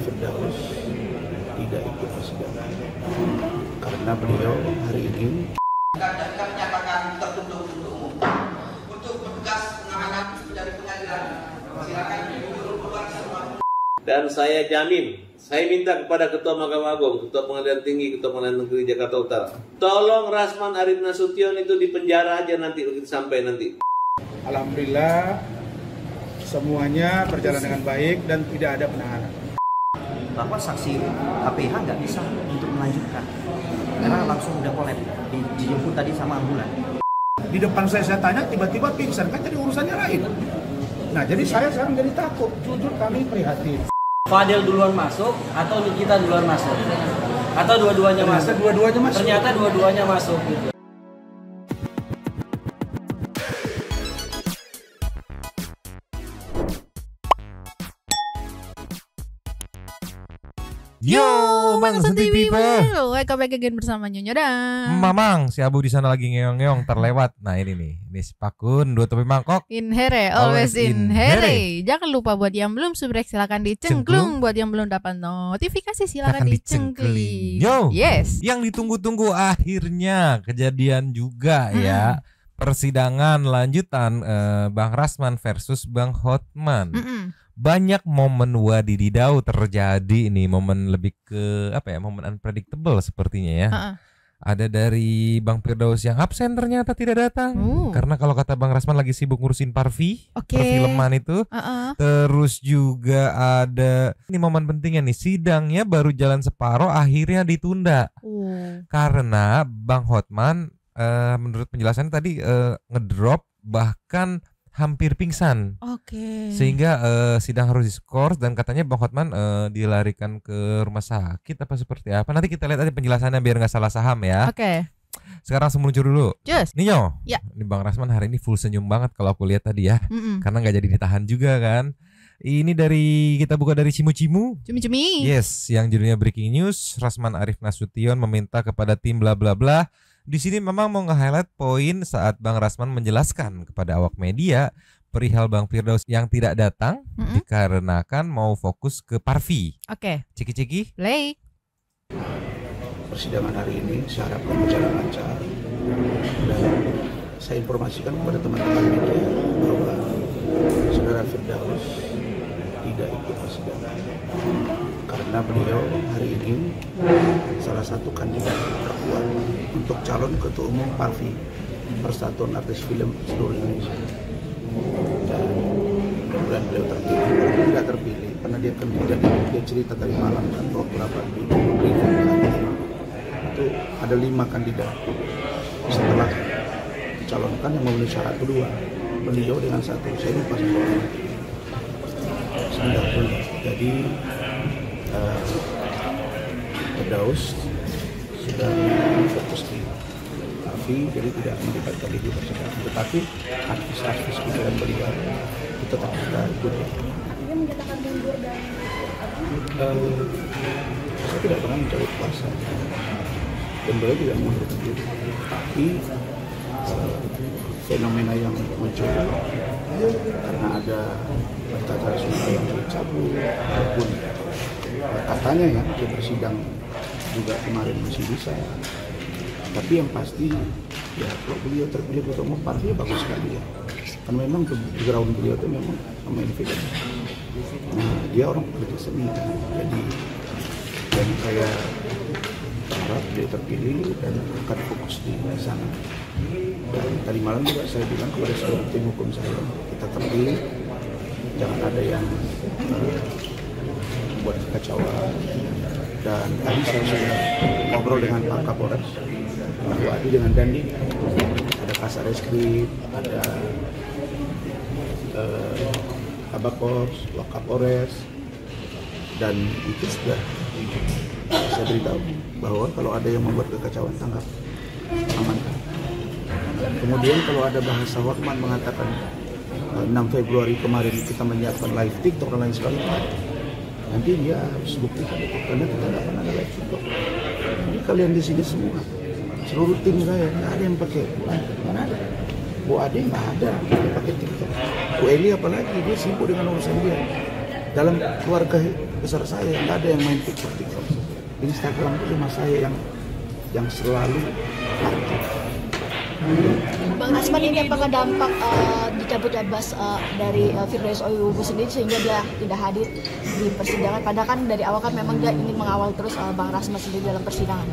Firdaus tidak ikut persidangan karena beliau hari ini menyatakan tertutup untuk umum. Untuk petugas pengamanan dari pengadilan, silakan keluar semua. Dan saya jamin, saya minta kepada Ketua Mahkamah Agung, Ketua Pengadilan Tinggi, Ketua Pengadilan Negeri Jakarta Utara, tolong Rasman Arief Nasution itu dipenjara aja nanti sampai nanti. alhamdulillah semuanya berjalan dengan baik dan tidak ada penahanan. Bahwa saksi KPH nggak bisa untuk melanjutkan karena langsung udah kolep dijemput tadi sama ambulan. Di depan saya tanya tiba-tiba pingsan, kan jadi urusannya lain. Nah jadi saya sekarang jadi takut, jujur kami prihatin. Fadel duluan masuk atau Nikita duluan masuk? Atau dua-duanya masuk? Dua-duanya masuk. Ternyata dua-duanya masuk gitu. Yo, Bang Santi People. Welcome back again bersama Nyonya dan Mamang, si Abu di sana lagi ngeong-ngeong terlewat. Nah ini nih, ini sepakun, dua topi mangkok. In here, always in here. Jangan lupa buat yang belum subrek silakan dicengklung. Buat yang belum dapat notifikasi silakan dicengkling. Yo, yes. Yang ditunggu-tunggu akhirnya kejadian juga ya. Persidangan lanjutan Bang Rasman versus Bang Hotman. Banyak momen wadididau terjadi ini, momen lebih ke apa ya, momen unpredictable sepertinya ya. Ada dari Bang Firdaus yang absen ternyata tidak datang karena kalau kata Bang Rasman lagi sibuk ngurusin perfilman itu. Terus juga ada ini momen pentingnya nih, sidangnya baru jalan separuh akhirnya ditunda karena Bang Hotman menurut penjelasannya tadi ngedrop bahkan hampir pingsan. Sehingga sidang harus diskors dan katanya Bang Hotman dilarikan ke rumah sakit apa seperti apa. Nanti kita lihat aja penjelasannya biar nggak salah saham ya. Sekarang langsung meluncur dulu. Ninyo. Ya. Ini Bang Rasman hari ini full senyum banget kalau aku lihat tadi ya. Karena nggak jadi ditahan juga kan. Ini kita buka dari Cimu-Cimu. Cumi-cumi. Yes, yang judulnya Breaking News. Rasman Arief Nasution meminta kepada tim bla bla bla. Di sini memang mau nge-highlight poin saat Bang Rasman menjelaskan kepada awak media perihal Bang Firdaus yang tidak datang dikarenakan mau fokus ke Parvi. Ciki-ciki. Play. Persidangan hari ini saya harapkan berjalan lancar dan saya informasikan kepada teman-teman media bahwa saudara Firdaus tidak ikut persidangan karena beliau hari ini salah satu kandidat terkuat untuk calon ketua umum Parvi, Persatuan Artis Film Seluruh Indonesia. Dan mudah-mudahan beliau terpilih. Kalau tidak terpilih karena dia kandidat, dia cerita tadi malam kan beberapa di itu ada 5 kandidat setelah dicalonkan yang memenuhi syarat kedua, beliau dengan satu, saya lupa sebentar. Jadi Firdaus sudah fokus di Parvi, jadi tidak melibatkan diri persidangan. Tetapi artis-artis pikiran beliau itu tetap kita ikut. Dia menyatakan mundur dan saya tidak pernah mencabut kuasa dan beliau tidak mengundurkan diri. Tapi fenomena yang muncul karena ada tata sungai yang dicabut ataupun katanya ya di persidang juga kemarin masih bisa. Tapi yang pasti ya kalau beliau terpilih ketua umum Parvi bagus sekali ya. Karena memang background beliau itu memang pemain film. Nah dia orang politik seni kan. Jadi dan saya harap dia terpilih dan akan fokus di sana. Dan tadi malam juga saya bilang kepada seluruh tim hukum saya, kita terpilih, jangan ada yang buat kekacauan. Dan tadi saya sudah ngobrol dengan Pak Kapolres, Pak Wadi dengan Dandi, ada Kasar Reskrim, ada Kabakors, Wakapolres, dan itu sudah saya beritahu bahwa kalau ada yang membuat kekacauan tangkap, amankan. Kemudian kalau ada bahasa Hotman mengatakan 6 Februari kemarin kita menyiapkan live TikTok dan lain sebagainya, nanti dia harus buktikan itu karena kita nggak pernah ada live TikTok. Jadi kalian di sini semua, seluruh tim saya nggak ada yang pakai, mana ada? Bu Ade nggak ada, dia pakai TikTok. Bu Eli apalagi dia sibuk dengan urusan dia. dalam keluarga besar saya nggak ada yang main TikTok. Instagram itu cuma saya yang selalu aktif. Bang Rasman, ini apakah dampak dicabutnya Bas dari Firdaus Oyubu sendiri sehingga dia tidak hadir di persidangan? Padahal kan dari awal kan memang dia ingin mengawal terus Bang Rasman sendiri dalam persidangan.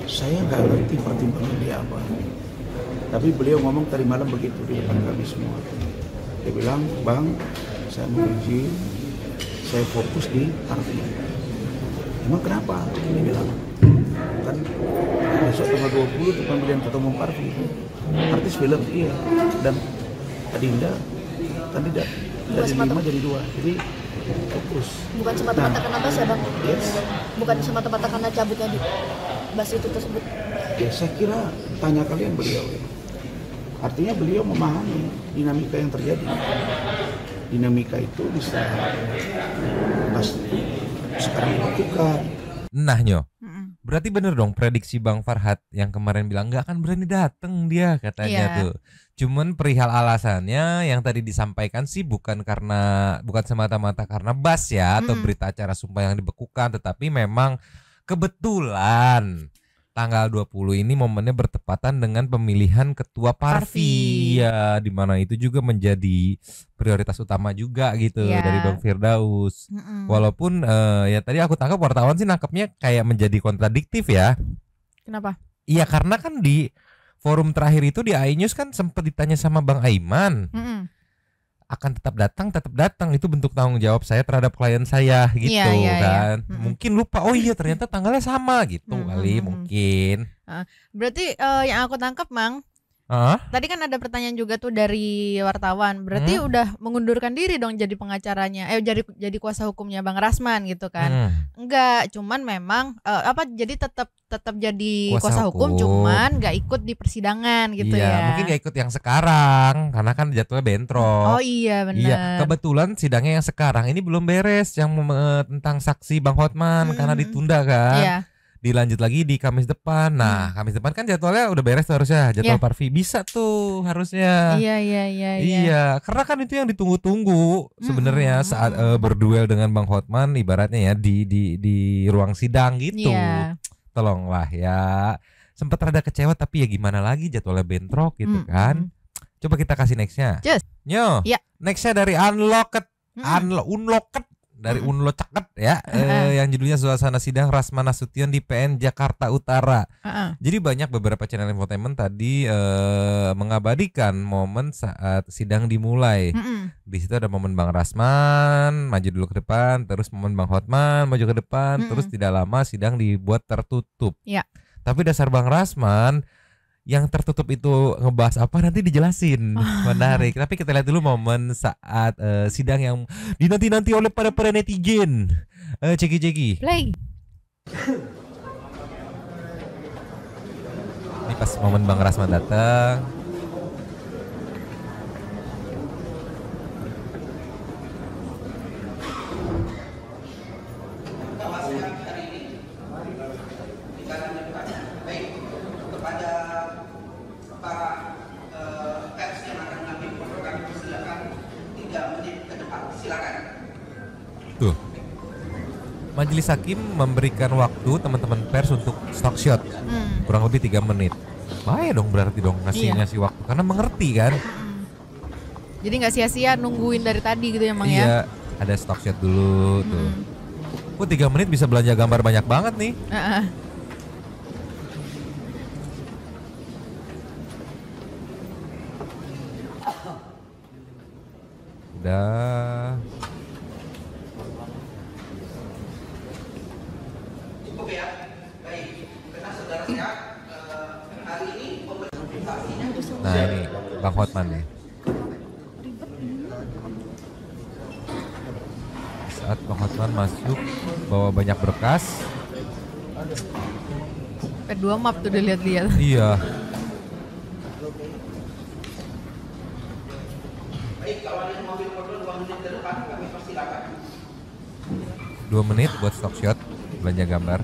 Saya nggak ngerti pertimbangan dia apa. Tapi beliau ngomong tadi malam begitu di depan kami semua. Dia bilang, Bang, saya mau izin, saya fokus di Parvi. Emang kenapa? Dia bilang, kan besok tanggal 20 itu pemilihan ketua umum Parvi. Artis film, iya. Dan Adinda kandidat dari 5 jadi 2. Jadi fokus. Bukan semata-mata karena Bas ya Bang? Yes. Bukan semata-mata karena cabutnya di Bas itu tersebut. Ya saya kira tanya kalian beliau ya. Artinya beliau memahami dinamika yang terjadi. Dinamika itu bisa sekarang dilakukan. Nah Nyo, berarti bener dong prediksi Bang Farhad yang kemarin bilang nggak akan berani dateng dia katanya tuh. Cuman perihal alasannya yang tadi disampaikan sih bukan semata-mata karena Bas ya atau berita acara sumpah yang dibekukan, tetapi memang kebetulan tanggal 20 ini momennya bertepatan dengan pemilihan ketua Parvi ya, di mana itu juga menjadi prioritas utama juga gitu dari Bang Firdaus. Walaupun ya tadi aku tangkap wartawan sih nangkepnya kayak menjadi kontradiktif ya. Kenapa? Iya karena kan di forum terakhir itu di iNews kan sempat ditanya sama Bang Aiman. Akan tetap datang itu bentuk tanggung jawab saya terhadap klien saya gitu kan. Mungkin lupa ternyata tanggalnya sama gitu kali mungkin. Berarti yang aku tangkap Mang, tadi kan ada pertanyaan juga tuh dari wartawan. Berarti udah mengundurkan diri dong jadi pengacaranya, jadi kuasa hukumnya Bang Rasman gitu kan? Enggak, cuman memang jadi tetap jadi kuasa hukum, cuman nggak ikut di persidangan gitu ya. Mungkin nggak ikut yang sekarang karena kan jadwalnya bentrok. Oh iya benar. Iya, kebetulan sidangnya yang sekarang ini belum beres yang tentang saksi Bang Hotman karena ditunda kan. Iya. Dilanjut lagi di Kamis depan. Nah, Kamis depan kan jadwalnya udah beres tuh harusnya. Jadwal Parvi bisa tuh harusnya. Iya, karena kan itu yang ditunggu-tunggu sebenarnya saat berduel dengan Bang Hotman ibaratnya ya di ruang sidang gitu. Tolonglah ya. Sempat rada kecewa tapi ya gimana lagi jadwalnya bentrok gitu kan. Coba kita kasih nextnya. Nyo, nextnya dari Unlocked. Unlocked. Dari Unlo Ceket ya, yang judulnya Suasana Sidang Rasman Nasution di PN Jakarta Utara. Jadi banyak beberapa channel infotainment tadi mengabadikan momen saat sidang dimulai. Di situ ada momen Bang Rasman maju dulu ke depan, terus momen Bang Hotman maju ke depan, terus tidak lama sidang dibuat tertutup. Tapi dasar Bang Rasman yang tertutup itu ngebahas apa nanti dijelasin. Menarik. Tapi kita lihat dulu momen saat sidang yang dinanti-nanti oleh para netizen. Ceki. Play. Ini pas momen Bang Rasman datang. Majelis Hakim memberikan waktu teman-teman pers untuk stock shot kurang lebih 3 menit. Bahaya dong berarti dong ngasih waktu karena mengerti kan. Jadi nggak sia-sia nungguin dari tadi gitu ya Mang ya. Iya, ada stock shot dulu tuh. 3 menit bisa belanja gambar banyak banget nih. Udah. Nah ini Bang Hotman nih. Saat Bang Hotman masuk bawa banyak berkas. P2 map tuh dilihat-lihat. Iya. Baik, kalau ada mobil kontrol 2 menit ke depan kami persilakan. 2 menit buat stock shot belanja gambar.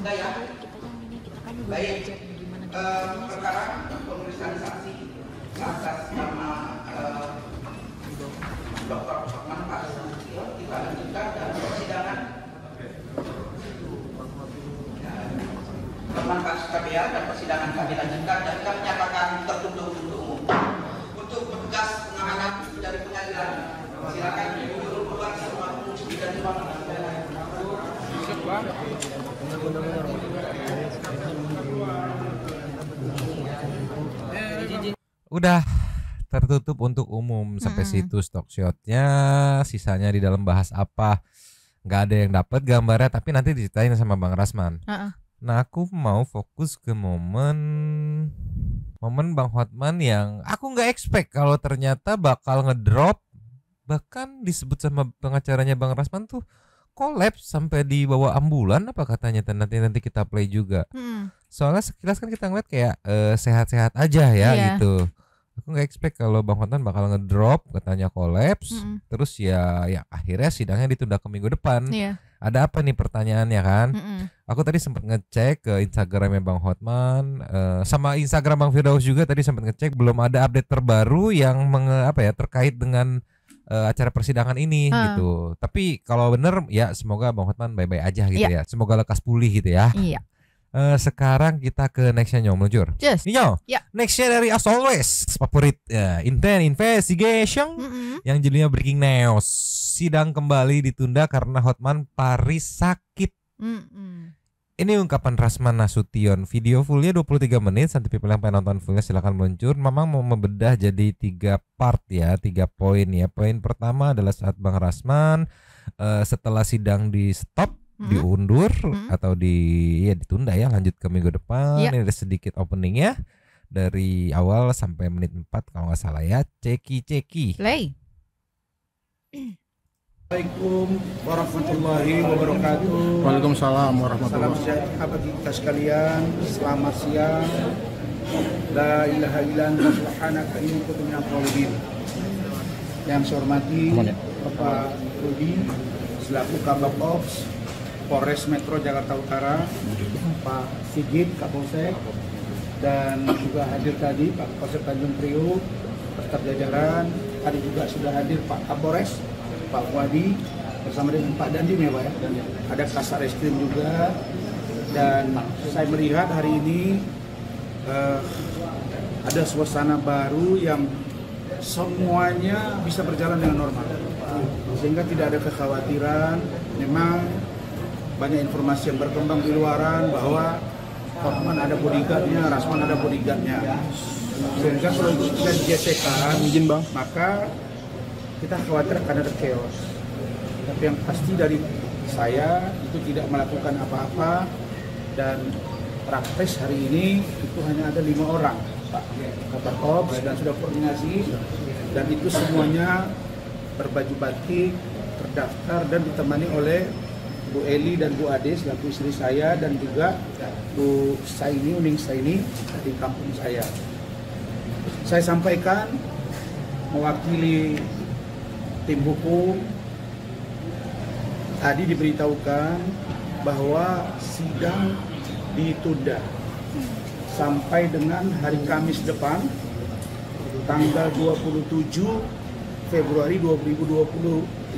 Sudah ya. Baik. Perkara pemeriksaan saksi atas nama Dr. Hotman Paris Nasution kita lanjutkan dan persidangan Hotman Paris KPA dan persidangan kami lanjutkan dan kami nyatakan tertutup untuk umum. Untuk petugas pengamanan dari pengadilan silakan duduk keluar semua pengunjung dan ruang. Udah tertutup untuk umum sampai situ stock shotnya, sisanya di dalam bahas apa nggak ada yang dapat gambarnya, tapi nanti diceritain sama Bang Rasman. Nah aku mau fokus ke momen Bang Hotman yang aku nggak expect kalau ternyata bakal ngedrop, bahkan disebut sama pengacaranya Bang Rasman tuh kolaps sampai dibawa ambulan apa katanya, nanti kita play juga. Soalnya sekilas kan kita ngeliat kayak sehat-sehat aja ya gitu. Aku nggak expect kalau Bang Hotman bakal ngedrop, katanya kolaps. Terus ya akhirnya sidangnya ditunda ke minggu depan. Ada apa nih pertanyaannya kan? Aku tadi sempat ngecek ke Instagramnya Bang Hotman, sama Instagram Bang Firdaus juga tadi sempat ngecek, belum ada update terbaru yang terkait dengan acara persidangan ini gitu. Tapi kalau bener ya semoga Bang Hotman bye-bye aja gitu ya. Semoga lekas pulih gitu ya. Sekarang kita ke nextnya Nyo meluncur. Nyo, nextnya dari as always favorit Intent Investigation yang judulnya Breaking News. Sidang kembali ditunda karena Hotman Paris sakit. Ini ungkapan Rasman Nasution. Video fullnya 23 menit. Nanti people yang pengen nonton fullnya silakan meluncur. Mamang mau membedah jadi 3 part ya, 3 poin ya. Poin pertama adalah saat Bang Rasman setelah sidang di stop, diundur atau ditunda ya, lanjut ke minggu depan. Ini ada sedikit openingnya dari awal sampai menit 4 kalau nggak salah ya. Ceki play. Assalamualaikum warahmatullahi wabarakatuh. Waalaikumsalam warahmatullahi wabarakatuh. Salam sejahtera bagi kita sekalian. Selamat siang. La ilaha illa anta subhanaka inni kuntu minadh dhalimin. Yang saya hormati Bapak Rudi selaku Kabak Ops Polres Metro Jakarta Utara, Pak Sigit Kapolsek, dan juga hadir tadi Pak Kapolsek Tanjung Priok beserta jajaran. Tadi juga sudah hadir Pak Kapolres Pak Wadi bersama dengan Pak Dandim ya Pak ya. Ada Kasar Reskrim juga, dan saya melihat hari ini ada suasana baru yang semuanya bisa berjalan dengan normal, sehingga tidak ada kekhawatiran. Memang banyak informasi yang berkembang di luaran bahwa Hotman ada bodyguardnya, Rasman ada bodyguardnya, sehingga kalau itu tidak digesekan, maka kita khawatir akan ada chaos. Tapi yang pasti dari saya itu tidak melakukan apa-apa, dan praktis hari ini itu hanya ada 5 orang Pak Kabak Ops, dan sudah koordinasi, dan itu semuanya berbaju batik, terdaftar dan ditemani oleh Bu Eli dan Bu Ade selaku istri saya, dan juga Bu Saini, Uning Saini di kampung saya. Saya sampaikan mewakili tim hukum, tadi diberitahukan bahwa sidang ditunda sampai dengan hari Kamis depan, tanggal 27 Februari 2025,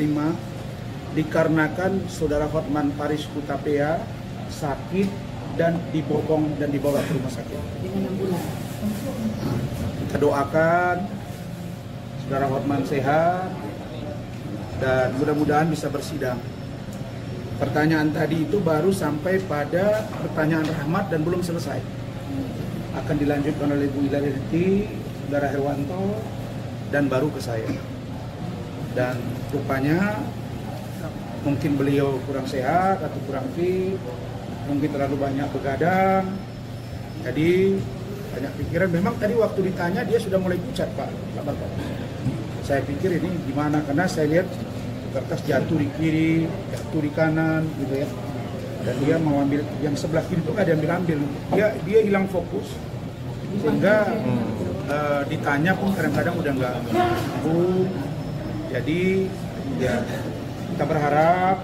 dikarenakan Saudara Hotman Paris Hutapea sakit dan dibopong dan dibawa ke rumah sakit. Kita doakan Saudara Hotman sehat dan mudah-mudahan bisa bersidang. Pertanyaan tadi itu baru sampai pada pertanyaan Rahmat dan belum selesai. Akan dilanjutkan oleh Bu Ilariti, Saudara Herwanto, dan baru ke saya. Dan rupanya mungkin beliau kurang sehat atau kurang fit, mungkin terlalu banyak begadang, jadi banyak pikiran. Memang tadi waktu ditanya dia sudah mulai pucat Pak. Saya pikir ini gimana, karena saya lihat kertas jatuh di kiri, jatuh di kanan gitu ya, dan dia mau ambil yang sebelah kiri itu nggak diambil, dia hilang fokus, sehingga ditanya pun kadang-kadang udah nggak nyambung. Jadi ya kita berharap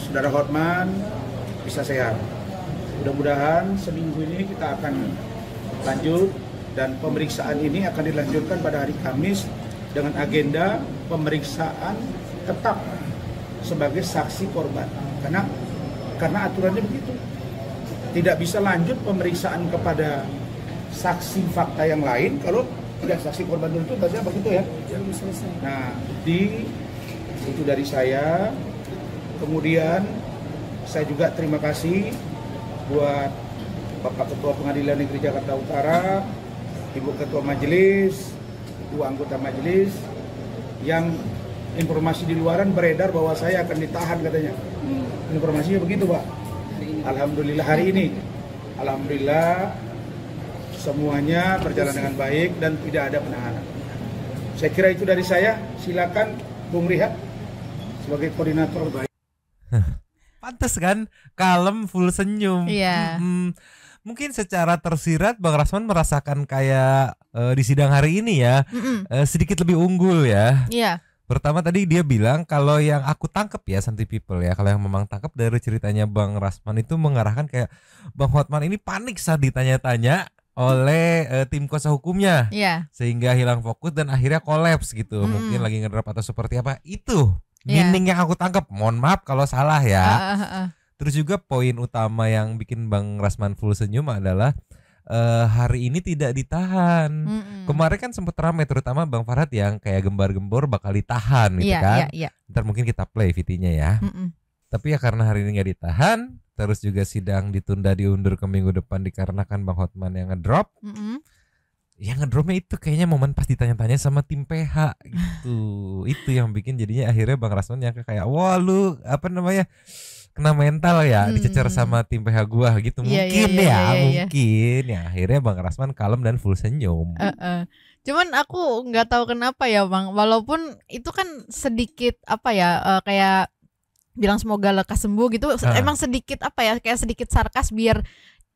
Saudara Hotman bisa sehat. Mudah-mudahan seminggu ini kita akan lanjut dan pemeriksaan ini akan dilanjutkan pada hari Kamis dengan agenda pemeriksaan tetap sebagai saksi korban. Karena aturannya begitu. Tidak bisa lanjut pemeriksaan kepada saksi fakta yang lain kalau tidak saksi korban dulu itu biasanya begitu ya. Nah, itu dari saya. Kemudian saya juga terima kasih buat Bapak Ketua Pengadilan Negeri Jakarta Utara, Ibu Ketua Majelis, Ibu Anggota Majelis, yang informasi di luaran beredar bahwa saya akan ditahan katanya. Informasinya begitu, Pak. Alhamdulillah hari ini, alhamdulillah semuanya berjalan dengan baik dan tidak ada penahanan. Saya kira itu dari saya. Silakan Bung Rihat sebagai koordinator baik. Pantes kan, kalem, full senyum. Iya. Mungkin secara tersirat Bang Rasman merasakan kayak di sidang hari ini ya, sedikit lebih unggul ya. Iya. Pertama tadi dia bilang kalau yang aku tangkep ya Santi People ya, kalau yang memang tangkep dari ceritanya Bang Rasman itu mengarahkan kayak Bang Hotman ini panik saat ditanya-tanya oleh tim kuasa hukumnya, sehingga hilang fokus dan akhirnya kolaps gitu. Mungkin lagi ngedrop atau seperti apa. Itu meaning yang aku tangkep. Mohon maaf kalau salah ya. Terus juga poin utama yang bikin Bang Rasman full senyum adalah hari ini tidak ditahan. Kemarin kan sempat ramai terutama Bang Farhad yang kayak gembar-gembor bakal ditahan gitu kan. Ntar mungkin kita play VT-nya ya. Tapi ya karena hari ini nggak ditahan, terus juga sidang ditunda diundur ke minggu depan dikarenakan Bang Hotman yang ngedrop. Yang ngedropnya itu kayaknya momen pas ditanya-tanya sama tim PH gitu. Itu yang bikin jadinya akhirnya Bang Rasman yang kayak wah lu apa namanya kena mental ya, dicecer sama tim PH gua gitu. Mungkin mungkin ya akhirnya Bang Rasman kalem dan full senyum. Cuman aku nggak tahu kenapa ya Bang, walaupun itu kan sedikit apa ya kayak bilang semoga lekas sembuh gitu, emang sedikit apa ya kayak sedikit sarkas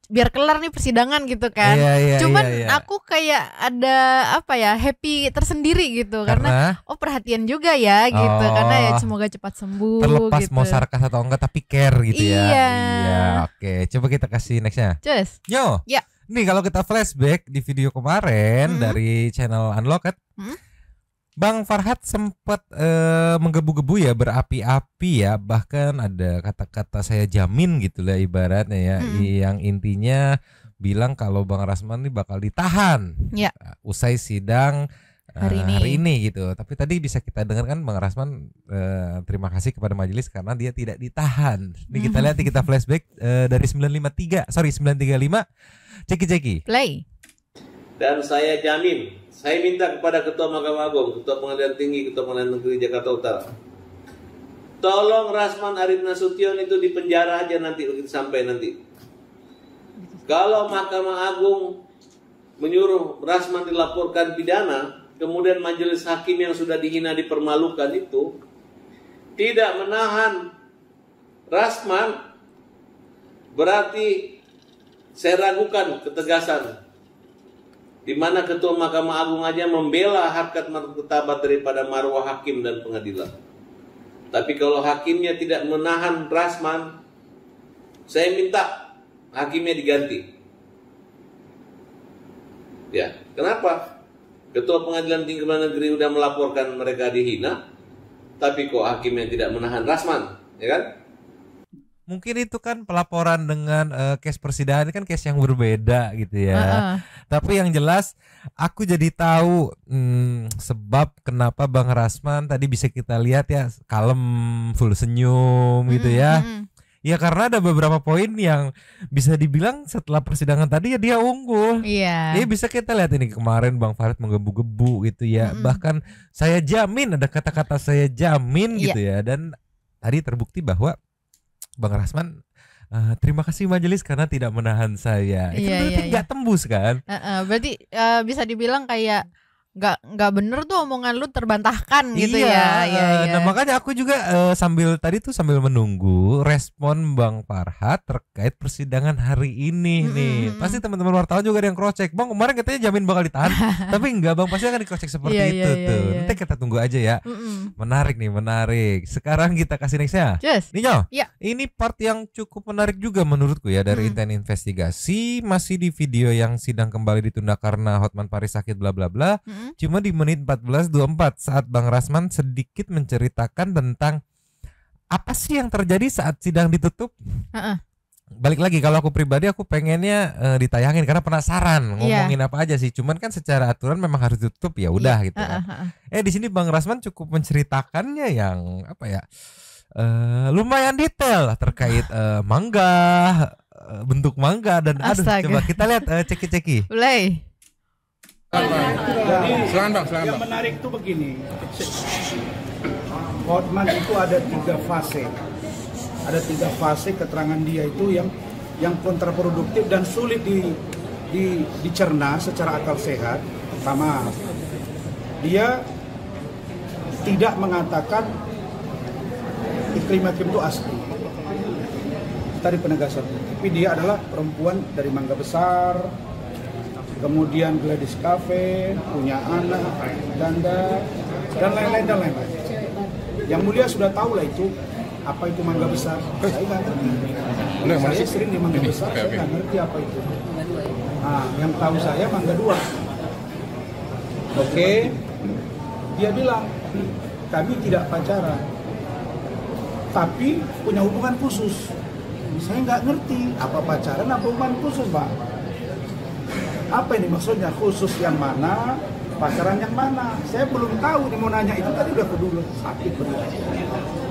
biar kelar nih persidangan gitu kan. Cuman aku kayak ada apa ya happy tersendiri gitu karena perhatian juga ya gitu, karena ya semoga cepat sembuh. Terlepas gitu. mau sarkas atau enggak tapi care gitu ya. Iya, oke. Coba kita kasih nextnya. Cus. Yo. Ya. Nih kalau kita flashback di video kemarin dari channel Unlocked, Bang Farhad sempat menggebu-gebu ya, berapi-api ya, bahkan ada kata-kata saya jamin gitu lah ibaratnya ya, yang intinya bilang kalau Bang Rasman ini bakal ditahan usai sidang hari ini gitu. Tapi tadi bisa kita dengarkan Bang Rasman terima kasih kepada majelis karena dia tidak ditahan. Ini kita lihat, kita flashback dari 935, ceki play. Dan saya jamin, saya minta kepada Ketua Mahkamah Agung, Ketua Pengadilan Tinggi, Ketua Pengadilan Negeri Jakarta Utara, tolong Rasman Arit Nasution itu di penjara aja nanti sampai nanti. Kalau Mahkamah Agung menyuruh Rasman dilaporkan pidana, kemudian majelis hakim yang sudah dihina dipermalukan itu tidak menahan Rasman, berarti saya ragukan ketegasan. Di mana Ketua Mahkamah Agung aja membela harkat martabat daripada marwah hakim dan pengadilan. Tapi kalau hakimnya tidak menahan Rasman, saya minta hakimnya diganti. Ya, kenapa? Ketua Pengadilan Tinggi Negeri udah melaporkan mereka dihina, tapi kok hakimnya tidak menahan Rasman, ya kan? Mungkin itu kan pelaporan dengan case persidangan, kan case yang berbeda gitu ya. Tapi yang jelas aku jadi tahu sebab kenapa Bang Rasman tadi bisa kita lihat ya kalem, full senyum gitu ya. Ya karena ada beberapa poin yang bisa dibilang setelah persidangan tadi ya dia unggul. Ya bisa kita lihat ini kemarin Bang Farhad menggebu-gebu gitu ya. Bahkan saya jamin, ada kata-kata saya jamin gitu ya. Dan tadi terbukti bahwa Bang Rasman terima kasih majelis karena tidak menahan saya. Itu berarti nggak tembus kan? Berarti bisa dibilang kayak nggak bener tuh omongan lu terbantahkan gitu ya. Nah makanya aku juga sambil menunggu respon Bang Farhat terkait persidangan hari ini nih. Pasti teman-teman wartawan juga ada yang cross check. Bang kemarin katanya jamin bakal ditahan, tapi enggak Bang, pasti akan di cross check seperti itu tuh. Nanti kita tunggu aja ya. Menarik nih, menarik. Sekarang kita kasih nextnya. Ninyo, ini part yang cukup menarik juga menurutku ya dari Inten Investigasi. Masih di video yang sidang kembali ditunda karena Hotman Paris sakit bla bla bla. Cuma di menit 14.24 saat Bang Rasman sedikit menceritakan tentang apa sih yang terjadi saat sidang ditutup. Balik lagi, kalau aku pribadi aku pengennya ditayangin karena penasaran ngomongin apa aja sih. Cuman kan secara aturan memang harus ditutup ya udah gitu kan. Di sini Bang Rasman cukup menceritakannya yang apa ya, lumayan detail terkait mangga, bentuk mangga dan coba kita lihat ceki-ceki. Mulai. Jadi yang menarik itu begini, Hotman itu ada 3 fase. Ada 3 fase keterangan dia itu yang kontraproduktif dan sulit dicerna secara akal sehat. Pertama, dia tidak mengatakan Iklim Hakim itu asli. Tadi penegasan, tapi dia adalah perempuan dari Mangga Besar. Kemudian Gladys Cafe, punya anak, ganda, dan lain-lain. Yang mulia sudah tahu lah itu, apa itu Mangga Besar. Saya nggak ngerti. Saya sering di Mangga Besar, saya nggak ngerti apa itu. Nah, yang tahu saya Mangga 2. Oke, dia bilang, kami tidak pacaran, tapi punya hubungan khusus. Saya nggak ngerti, apa pacaran, apa hubungan khusus, Pak. Apa ini maksudnya, khusus yang mana, pacaran yang mana? Saya belum tahu, nih mau nanya itu tadi udah kedulu sakit benar.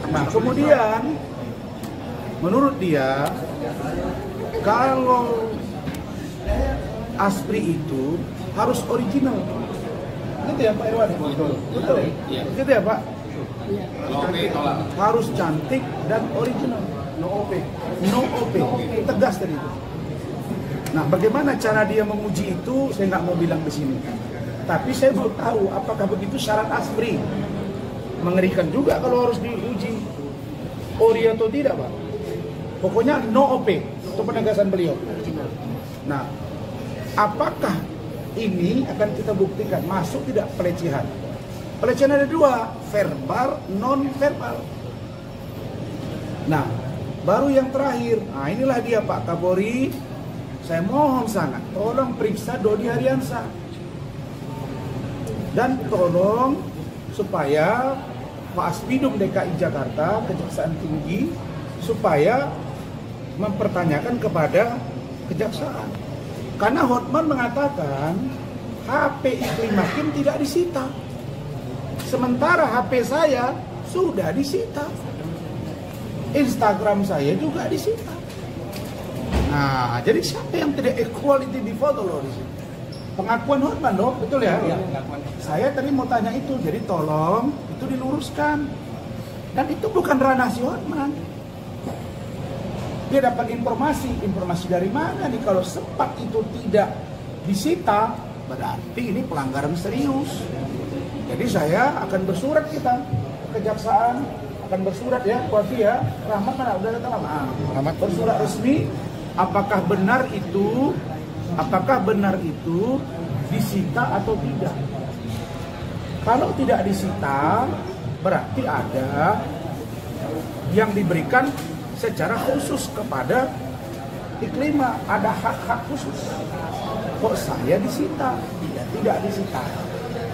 Nah kemudian menurut dia kalau ASPRI itu harus original. Gitu ya Pak Irwan? Betul. Gitu ya Pak? Harus cantik dan original. No OP. Tegas tadi itu. Nah, bagaimana cara dia menguji itu? Saya nggak mau bilang di sini. Tapi saya belum tahu apakah begitu syarat ASPRI. Mengerikan juga kalau harus diuji ori atau tidak, Pak. Pokoknya no OP. Itu penegasan beliau. Nah, apakah ini akan kita buktikan masuk tidak pelecehan? Pelecehan ada 2, verbal, non verbal. Nah, baru yang terakhir. Nah, inilah dia Pak Kapolri. Saya mohon sangat, tolong periksa Dodi Hariansyah. Dan tolong supaya Pak Aspidum DKI Jakarta, Kejaksaan Tinggi, supaya mempertanyakan kepada Kejaksaan. Karena Hotman mengatakan HP Iklim Hakim tidak disita. Sementara HP saya sudah disita. Instagram saya juga disita. Nah, jadi siapa yang tidak equality di foto loh di sini? Pengakuan Hotman dong, betul ya? Iya, pengakuan. Saya tadi mau tanya itu, jadi tolong itu diluruskan. Dan itu bukan ranah si Hotman. Dia dapat informasi dari mana nih? Kalau sempat itu tidak disita, berarti ini pelanggaran serius. Jadi saya akan bersurat kita ke Kejaksaan, akan bersurat ya, Wafi ya, Rahmat mana? Udah datang Rahmat. Bersurat resmi. Apakah benar itu disita atau tidak? Kalau tidak disita, berarti ada yang diberikan secara khusus kepada Iklima, ada hak-hak khusus. Kok saya disita? Tidak disita.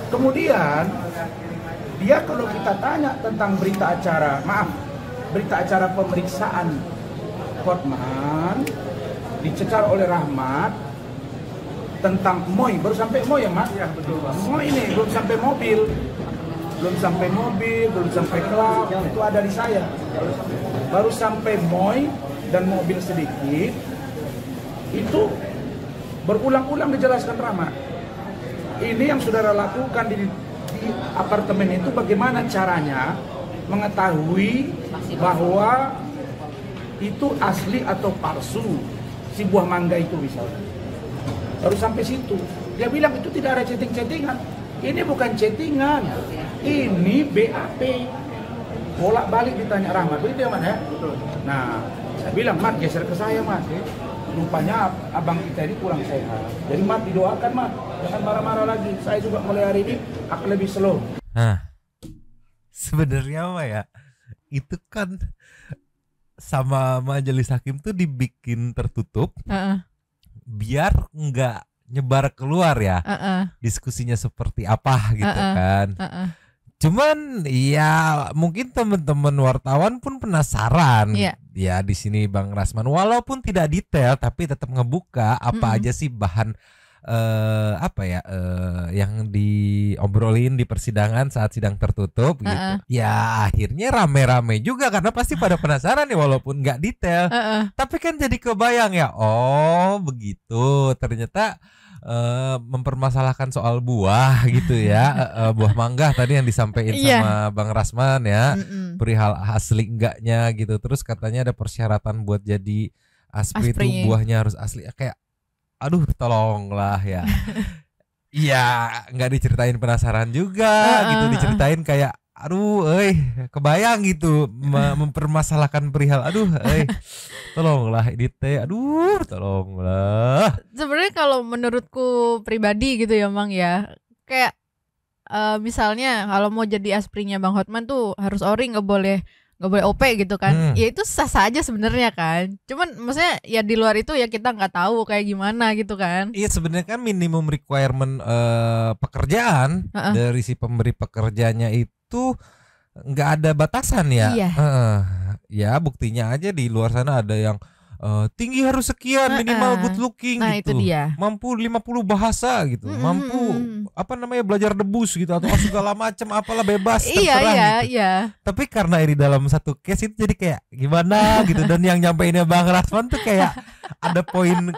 Kemudian dia kalau kita tanya tentang berita acara pemeriksaan Hotman dicecar oleh Rahmat tentang Moy, baru sampai Moy ya Mas? Ya betul Mas. Moy ini belum sampai mobil, belum sampai klub, itu ada di saya. Baru sampai Moy dan mobil sedikit, itu berulang-ulang dijelaskan Rahmat. Ini yang saudara lakukan di apartemen itu bagaimana caranya mengetahui bahwa itu asli atau palsu si buah mangga itu misalnya. Baru sampai situ dia bilang itu tidak ada chatting-chattingan, Ini bukan chattingan, ini BAP. Bolak-balik ditanya Rahmat, begitu ya Mat ya? Nah, saya bilang, Mat geser ke saya Mat. Rupanya abang kita ini kurang sehat. Jadi Mat didoakan Mat, jangan marah-marah lagi. Saya juga mulai hari ini akan lebih slow. Nah, sebenarnya mah ya, itu kan sama majelis hakim tuh dibikin tertutup, biar nggak nyebar keluar ya, diskusinya seperti apa gitu kan. Cuman ya mungkin teman-teman wartawan pun penasaran. Ya di sini Bang Rasman walaupun tidak detail tapi tetap ngebuka apa aja sih bahan yang diobrolin di persidangan saat sidang tertutup gitu. Ya akhirnya rame-rame juga karena pasti pada penasaran ya walaupun nggak detail. Tapi kan jadi kebayang ya, oh begitu ternyata mempermasalahkan soal buah gitu ya, buah mangga tadi yang disampaikan sama Bang Rasman ya, perihal asli enggaknya gitu. Terus katanya ada persyaratan buat jadi aspri itu buahnya harus asli. Kayak aduh tolonglah ya. Iya nggak diceritain penasaran juga gitu, diceritain kayak aduh kebayang gitu mempermasalahkan perihal tolonglah edit aduh tolonglah. Sebenarnya kalau menurutku pribadi gitu ya Mang ya, kayak misalnya kalau mau jadi asprinya Bang Hotman tuh harus ori, nggak boleh OP gitu kan. Ya itu sah-sah aja sebenarnya kan. Cuman maksudnya ya di luar itu ya kita nggak tahu kayak gimana gitu kan. Iya sebenarnya kan minimum requirement pekerjaan dari si pemberi pekerjaannya itu nggak ada batasan ya. Ya buktinya aja di luar sana ada yang tinggi harus sekian, minimal good looking gitu. Itu dia. Mampu 50 bahasa gitu. Mampu belajar debus gitu atau segala macam apalah bebas terserah gitu. Tapi karena ini dalam satu case itu jadi kayak gimana gitu, dan yang nyampeinnya Bang Rasman tuh kayak ada poin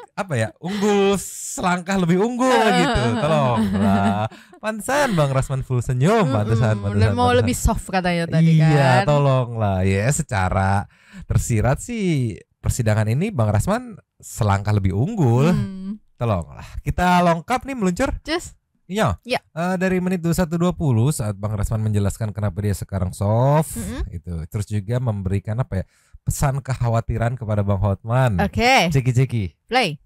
unggul selangkah lebih unggul gitu. Tolonglah. Pantesan Bang Rasman full senyum, pantesan. Mau lebih soft katanya tadi kan. Iya, tolonglah. Ya secara tersirat sih persidangan ini Bang Rasman selangkah lebih unggul. Tolonglah. Kita lengkap nih meluncur. Iya. Dari menit 21.20 saat Bang Rasman menjelaskan kenapa dia sekarang soft itu. Terus juga memberikan pesan kekhawatiran kepada Bang Hotman. Oke. Ceki. Play.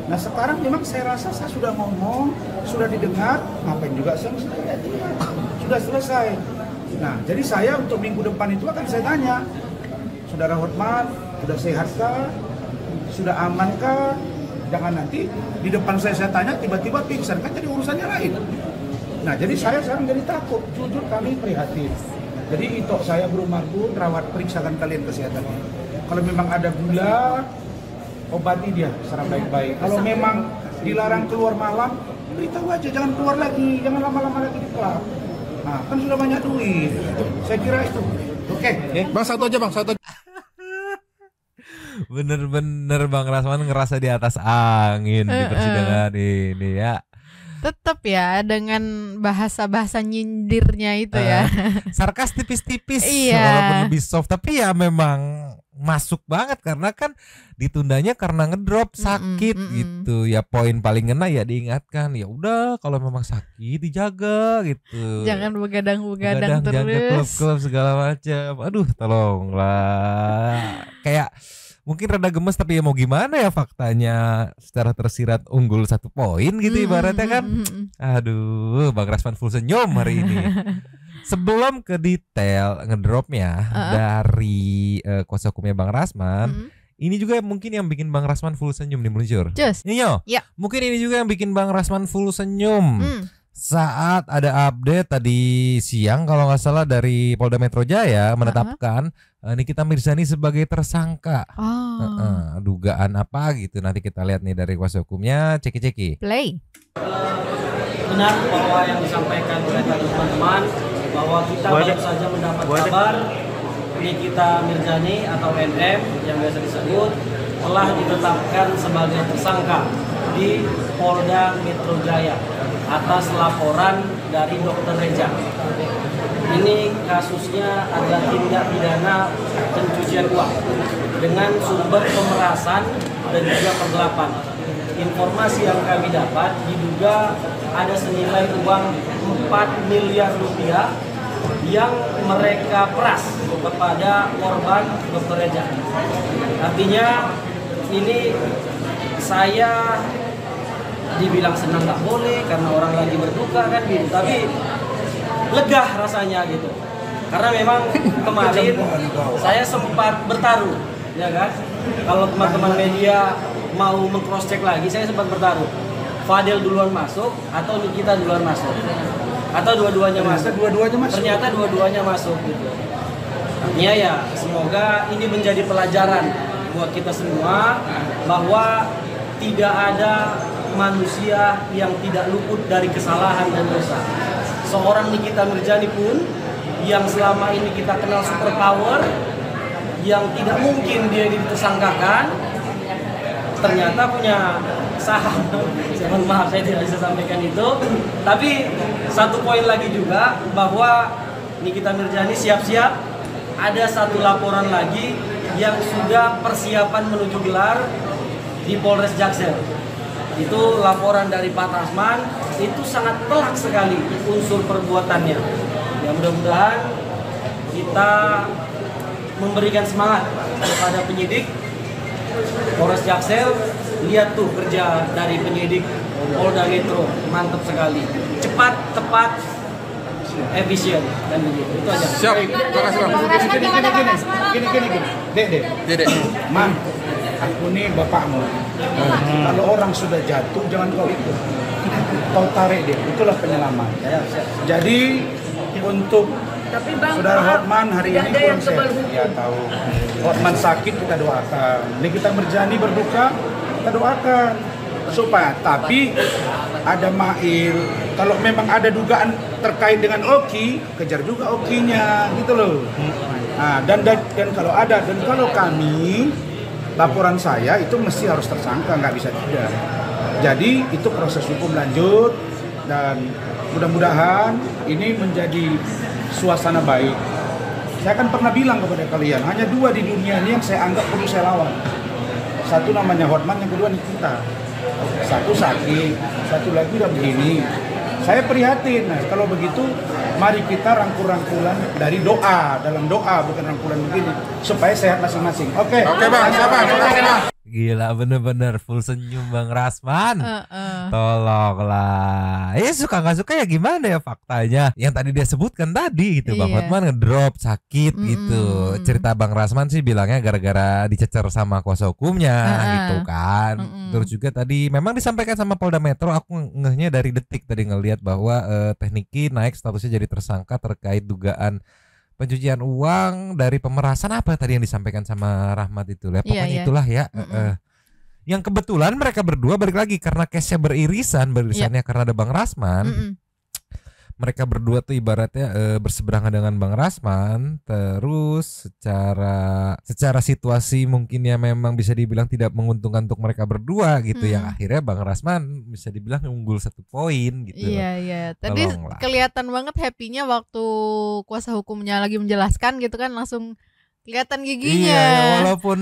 Nah sekarang memang saya rasa saya sudah ngomong, sudah didengar, ngapain juga saya sudah selesai. Nah jadi saya untuk minggu depan itu akan saya tanya, Saudara Hotman, sudah sehatkah? Sudah amankah? Jangan nanti di depan saya tanya tiba-tiba pingsan, kan jadi urusannya lain. Nah jadi saya sekarang jadi takut, jujur kami prihatin. Jadi itu saya Bro Marbun rawat periksakan kalian kesehatannya. Kalau memang ada gula, obati dia secara baik-baik. Kalau memang dilarang keluar malam, beritahu aja, jangan keluar lagi, jangan lama-lama lagi di klub. Nah kan sudah banyak duit, saya kira itu. Oke. Bang satu aja. Bener-bener Bang Rasman ngerasa di atas angin di persidangan ini ya. Tetap ya dengan bahasa-bahasa nyindirnya itu ya. Sarkas tipis-tipis walaupun lebih soft, tapi ya memang masuk banget karena kan ditundanya karena ngedrop sakit gitu. Ya poin paling ngena ya diingatkan, ya udah kalau memang sakit dijaga gitu. Jangan begadang terus. Jaga klub-klub segala macam. Aduh, tolonglah. Kayak mungkin rada gemes tapi ya mau gimana ya, faktanya secara tersirat unggul 1 poin gitu ibaratnya kan. Aduh, Bang Rasman full senyum hari ini. Sebelum ke detail ngedropnya dari kuasa hukumnya Bang Rasman, ini juga mungkin yang bikin Bang Rasman full senyum nih meluncur. Mungkin ini juga yang bikin Bang Rasman full senyum. Saat ada update tadi siang kalau nggak salah dari Polda Metro Jaya menetapkan Nikita Mirzani sebagai tersangka. Dugaan apa gitu, nanti kita lihat nih dari kuasa hukumnya. Ceki. Play. Benar bahwa yang disampaikan oleh teman-teman bahwa kita baru saja mendapat kabar Nikita Mirzani atau NM yang biasa disebut telah ditetapkan sebagai tersangka di Polda Metro Jaya atas laporan dari Dr. Reja. Ini kasusnya adalah tindak pidana pencucian uang dengan sumber pemerasan dan juga penggelapan. Informasi yang kami dapat diduga ada senilai uang 4 miliar rupiah yang mereka peras kepada korban Dr. Reza. Artinya ini saya dibilang senang nggak boleh karena orang lagi berduka kan gitu, tapi lega rasanya gitu. Karena memang kemarin saya sempat bertaruh, ya kan? Kalau teman-teman media mau meng-cross check lagi, saya sempat bertaruh. Fadel duluan masuk atau Nikita duluan masuk? Atau dua-duanya masuk? Ternyata dua-duanya masuk gitu. Artinya ya semoga ini menjadi pelajaran buat kita semua bahwa tidak ada manusia yang tidak luput dari kesalahan dan dosa. Seorang Nikita Mirzani pun yang selama ini kita kenal super power, yang tidak mungkin dia ditersangkakan, ternyata punya saham. Mohon maaf saya tidak bisa sampaikan itu. Tapi satu poin lagi juga bahwa Nikita Mirzani siap-siap ada satu laporan lagi yang sudah persiapan menuju gelar di Polres Jaksel. Itu laporan dari Pak Rasman, itu sangat telak sekali unsur perbuatannya. Ya mudah-mudahan kita memberikan semangat kepada penyidik Polres Jaksel. Lihat tuh kerja dari penyidik Polda Metro, mantap sekali, cepat, tepat, efisien dan begitu. Itu aja. Siap. Terima kasih Bang. Gini. Dek. Mam, aku nih bapakmu. Kalau orang sudah jatuh jangan kau ikut. Kau tarik dia. Itulah penyelamat. Jadi untuk Saudara Hotman hari ini kurang sehat. Ya tahu. Hotman sakit kita doakan. Nikita Mirzani berduka kita doakan supaya, tapi ada Mail, kalau memang ada dugaan terkait dengan Oki, kejar juga Okinya gitu loh. Nah, dan kalau kami laporan saya itu mesti harus tersangka, nggak bisa tidak. Jadi itu proses hukum lanjut dan mudah-mudahan ini menjadi suasana baik. Saya kan pernah bilang kepada kalian, hanya 2 di dunia ini yang saya anggap perlu saya lawan. Satu namanya Hotman, yang kedua Nikita. Satu sakit, satu lagi udah begini. Saya prihatin. Nah, kalau begitu, mari kita rangkul-rangkulan dari doa, dalam doa, bukan rangkulan begini, supaya sehat masing-masing. Oke Bang, siapa? Gila, bener-bener full senyum Bang Rasman. Tolonglah. Ya suka nggak suka ya gimana ya faktanya. Yang tadi dia sebutkan tadi gitu, Bang Hotman ngedrop sakit gitu. Cerita Bang Rasman sih bilangnya gara-gara dicecer sama kuasa hukumnya gitu kan. Terus juga tadi memang disampaikan sama Polda Metro. Aku ngehnya dari Detik tadi ngelihat bahwa Tekniki naik statusnya jadi tersangka terkait dugaan pencucian uang dari pemerasan apa tadi yang disampaikan sama Rahmat itu. Pokoknya itulah ya. Yang kebetulan mereka berdua balik lagi karena case-nya berisannya karena ada Bang Rasman. Mereka berdua tuh ibaratnya berseberangan dengan Bang Rasman, terus secara situasi mungkin ya memang bisa dibilang tidak menguntungkan untuk mereka berdua gitu, yang akhirnya Bang Rasman bisa dibilang unggul 1 poin gitu. Iya. Tadi kelihatan banget happy-nya waktu kuasa hukumnya lagi menjelaskan gitu kan, langsung kelihatan giginya. Iya, walaupun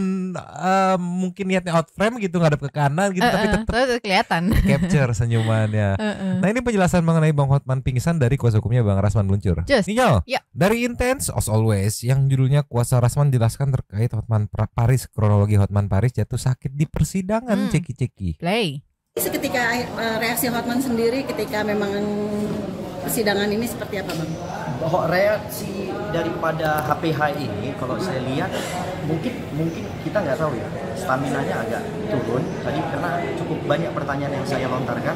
mungkin niatnya out frame gitu, ngadep ke kanan gitu, tapi tetap kelihatan. Capture senyumannya. Nah, ini penjelasan mengenai Bang Hotman pingsan dari kuasa hukumnya Bang Rasman Luncur. Nino, dari Intense as always yang judulnya kuasa Rasman jelaskan terkait Hotman Paris, kronologi Hotman Paris jatuh sakit di persidangan. Ceki-ceki. Play. Ketika reaksi Hotman sendiri ketika memang persidangan ini seperti apa, Bang? Bahwa reaksi daripada HPH ini kalau saya lihat mungkin kita nggak tahu ya, staminanya agak turun tadi karena cukup banyak pertanyaan yang saya lontarkan,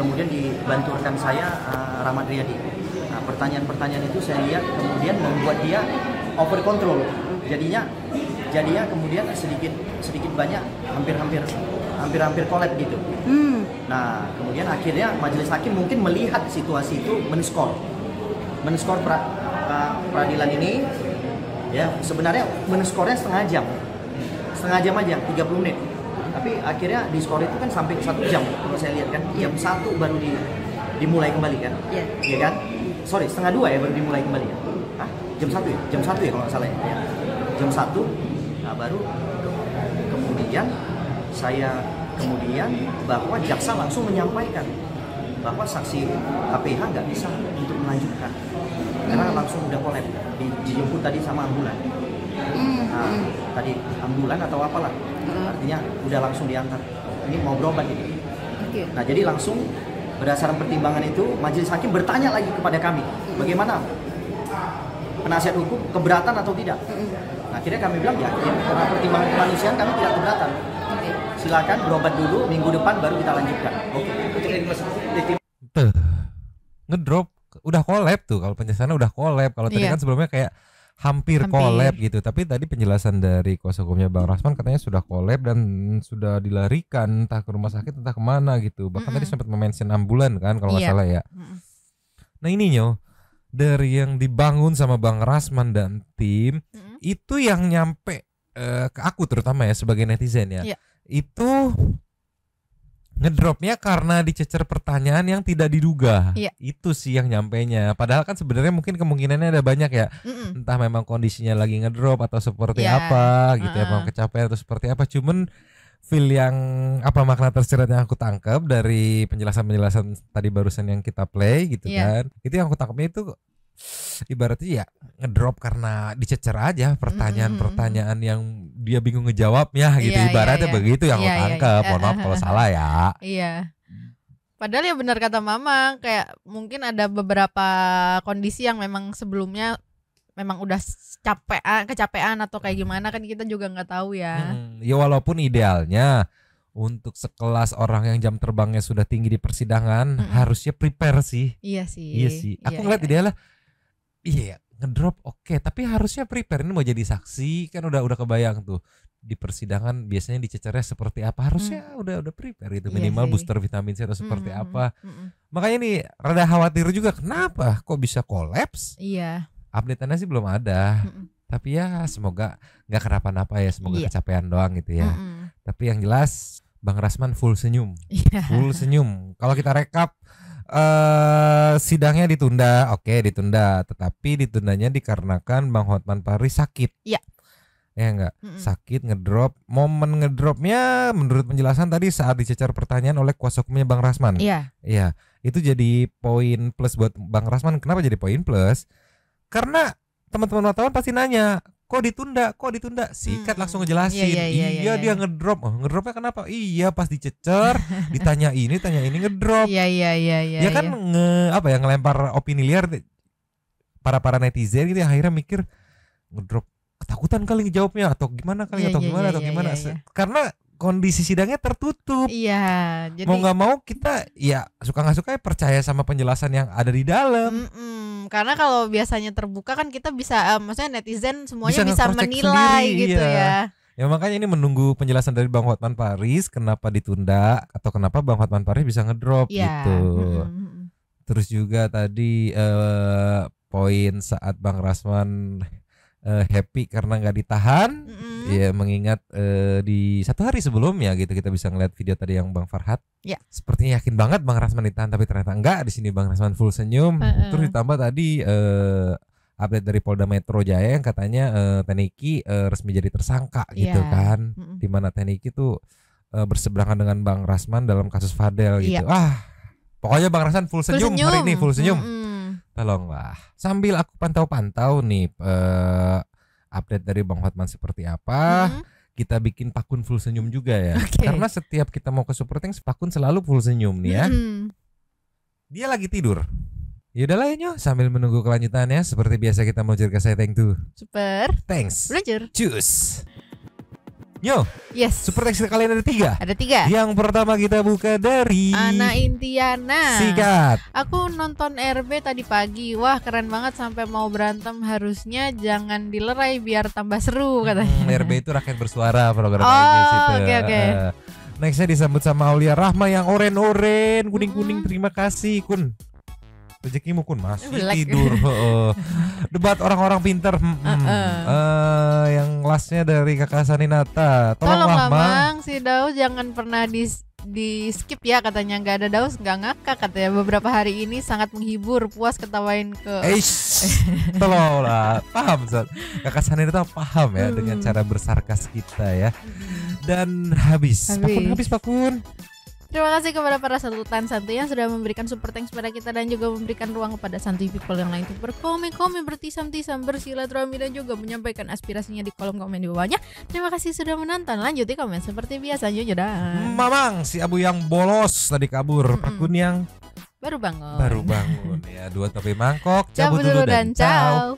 kemudian dibanturkan saya Rahmat Riyadi. Nah, pertanyaan-pertanyaan itu saya lihat kemudian membuat dia over control, jadinya kemudian sedikit banyak hampir kolab gitu. Nah, kemudian akhirnya majelis hakim mungkin melihat situasi itu menskor peradilan ini ya, sebenarnya menskornya setengah jam aja 30 menit, tapi akhirnya di skor itu kan sampai 1 jam kalau saya lihat kan, jam 1 baru dimulai kembali kan, ya kan, sorry setengah 2 ya baru dimulai kembali ya, jam 1 ya kalau nggak salah ya, jam 1. Nah, baru kemudian bahwa jaksa langsung menyampaikan bahwa saksi HPH nggak bisa untuk melanjutkan karena langsung udah kolab, dijemput tadi sama ambulan. Nah, tadi ambulan atau apalah, artinya udah langsung diantar. Ini mau berobat ini. Nah, jadi langsung berdasarkan pertimbangan itu majelis hakim bertanya lagi kepada kami, bagaimana penasihat hukum keberatan atau tidak. Nah, akhirnya kami bilang ya, karena pertimbangan kemanusiaan kami tidak keberatan. Silakan berobat dulu, minggu depan baru kita lanjutkan. Tuh, ngedrop udah collab tuh, kalau penjelasannya udah collab. Kalau tadi kan sebelumnya kayak hampir collab gitu, tapi tadi penjelasan dari kuasa hukumnya Bang Rasman katanya sudah collab dan sudah dilarikan entah ke rumah sakit entah kemana gitu. Bahkan tadi sempat mention ambulan kan kalau nggak salah ya. Nah ini Nyo, dari yang dibangun sama Bang Rasman dan tim itu yang nyampe ke aku terutama ya sebagai netizen ya, itu ngedropnya karena dicecer pertanyaan yang tidak diduga. Itu sih yang nyampainya. Padahal kan sebenarnya mungkin kemungkinannya ada banyak ya. Entah memang kondisinya lagi ngedrop atau seperti apa gitu ya, memang kecapean atau seperti apa. Cuman feel yang apa makna tersirat yang aku tangkap dari penjelasan-penjelasan tadi barusan yang kita play gitu kan. Itu yang aku tangkapnya itu ibaratnya ya ngedrop karena dicecer aja pertanyaan-pertanyaan yang dia bingung ngejawabnya gitu, ibaratnya begitu yang aku tangkap. Mohon maaf kalau salah ya. Padahal ya benar kata Mama, kayak mungkin ada beberapa kondisi yang memang sebelumnya memang udah kecapean atau kayak gimana kan kita juga nggak tahu ya. Ya walaupun idealnya untuk sekelas orang yang jam terbangnya sudah tinggi di persidangan harusnya prepare sih. Iya sih. Aku ngeliat idealnya ngedrop oke, tapi harusnya prepare. Ini mau jadi saksi kan udah kebayang tuh di persidangan biasanya dicecernya seperti apa, harusnya udah prepare itu, minimal booster vitamin C atau seperti apa. Makanya ini rada khawatir juga kenapa kok bisa kolaps. Update-nya sih belum ada. Tapi ya semoga nggak kenapa-napa ya, semoga kecapean doang gitu ya. Tapi yang jelas Bang Rasman full senyum. Full senyum. Kalau kita rekap sidangnya ditunda, ditunda, tetapi ditundanya dikarenakan Bang Hotman Paris sakit. Ya enggak, sakit ngedrop. Momen ngedropnya menurut penjelasan tadi saat dicecar pertanyaan oleh kuasa hukumnya Bang Rasman. Iya. Itu jadi poin plus buat Bang Rasman. Kenapa jadi poin plus? Karena teman-teman wartawan pasti nanya, kok ditunda? Sikat langsung ngejelasin. Iya, dia ngedrop. Ngedropnya kenapa? Iya, pas dicecer, ditanya ini ngedrop. Ya kan ngelempar opini liar para netizen gitu, akhirnya mikir ngedrop ketakutan kali ngejawabnya atau gimana gimana. Karena kondisi sidangnya tertutup. Jadi mau nggak mau kita ya suka nggak suka ya percaya sama penjelasan yang ada di dalam. Karena kalau biasanya terbuka kan kita bisa, maksudnya netizen semuanya bisa menilai sendiri, gitu ya. Ya makanya ini menunggu penjelasan dari Bang Hotman Paris kenapa ditunda atau kenapa Bang Hotman Paris bisa ngedrop gitu. Terus juga tadi poin saat Bang Rasman happy karena nggak ditahan, ya mengingat di 1 hari sebelumnya gitu kita bisa ngeliat video tadi yang Bang Farhad, sepertinya yakin banget Bang Rasman ditahan tapi ternyata enggak. Di sini Bang Rasman full senyum. Terus ditambah tadi update dari Polda Metro Jaya yang katanya Teniki resmi jadi tersangka gitu kan, dimana Teniki tuh berseberangan dengan Bang Rasman dalam kasus Fadel gitu. Pokoknya Bang Rasman full senyum hari ini, full senyum. Tolonglah sambil aku pantau-pantau nih update dari Bang Hotman seperti apa. Kita bikin Pakun full senyum juga ya. Karena setiap kita mau ke Super Thanks, Pakun selalu full senyum nih ya. Dia lagi tidur. Yaudahlah ya Nyo, sambil menunggu kelanjutannya seperti biasa kita meluncur ke Saya Thank to Super Thanks. Meluncur. Cus. Nyo, Super Thanks kalian ada 3. Ada 3. Yang pertama kita buka dari Ana Intiana. Sikat. Aku nonton RB tadi pagi. Wah keren banget sampai mau berantem. Harusnya jangan dilerai biar tambah seru katanya. RB itu rakyat bersuara program Oke. Nextnya disambut sama Aulia Rahma yang oren-oren, kuning-kuning. Terima kasih Kun. Rezekimu Kun masih tidur. Debat orang-orang pinter. Yang lastnya dari Kakak Saninata. Tolonglah Mang, si Daus jangan pernah di skip ya katanya. Nggak ada Daus nggak ngakak katanya. Beberapa hari ini sangat menghibur, puas ketawain ke. Tolonglah, paham Zat. Kakak Saninata paham ya dengan cara bersarkas kita ya. Dan habis. Pakun. Terima kasih kepada para sultan santuy yang sudah memberikan super thanks pada kita dan juga memberikan ruang kepada santuy people yang lain untuk berkomen-komen, bertisam-tisam, bersilaturahmi dan juga menyampaikan aspirasinya di kolom komen di bawahnya. Terima kasih sudah menonton. Lanjut di komen seperti biasa. Jojodan. Mamang si Abu yang bolos tadi kabur. Pakun yang baru bangun ya. 2 topi mangkok. Cabut dulu dan ciao.